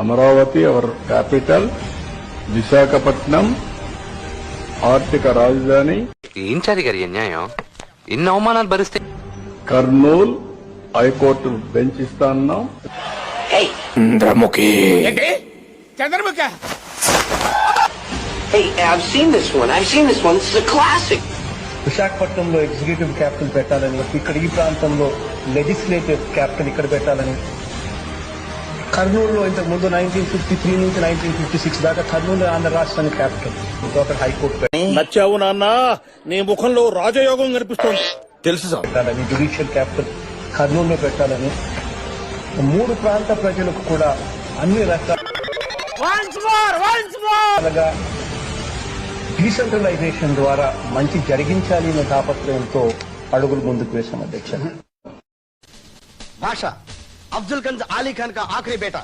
Amaravati hour capital, Visakhapatnam ఆర్థిక రాజధాని, ఏంచారి గారి అన్యాయం, ఇన్ని అవమానాలు భరిస్తే కర్నూల్ హైకోర్టు బెంచ్ ఇస్తాన్నాం. Chandramukhi. Hey, I've seen this one. This is a classic. విశాఖపట్నంలో ఎగ్జిక్యూటివ్ క్యాపిటల్ పెట్టాలని, ఇక్కడ ఈ ప్రాంతంలో లెజిస్లేటివ్ క్యాపిటల్ ఇక్కడ పెట్టాలని, కర్నూలులో ఇంతకు ముందు 1953 నుంచి 1956 దాకా కర్నూలు ఆంధ్ర రాష్ట్రానికి క్యాపిటల్. ఒక హైకోర్టు నచ్చావు నాన్న, నీ ముఖంలో రాజయోగం కనిపిస్తోంది. తెలుసు సార్. పెట్టాలని, జ్యుడిషియల్ క్యాపిటల్ కర్నూలులో పెట్టాలని, 3 ప్రాంత ప్రజలకు కూడా అన్ని రకాలుగా డీసెంట్రలైజేషన్ ద్వారా మంచి జరిగించాలి అనే తాపత్రయంతో అడుగులు ముందుకు వేశాం అధ్యక్ష. భాష అఫ్జల్ గంజ్ ఆలీ ఖాన్ కా ఆఖరి బేటా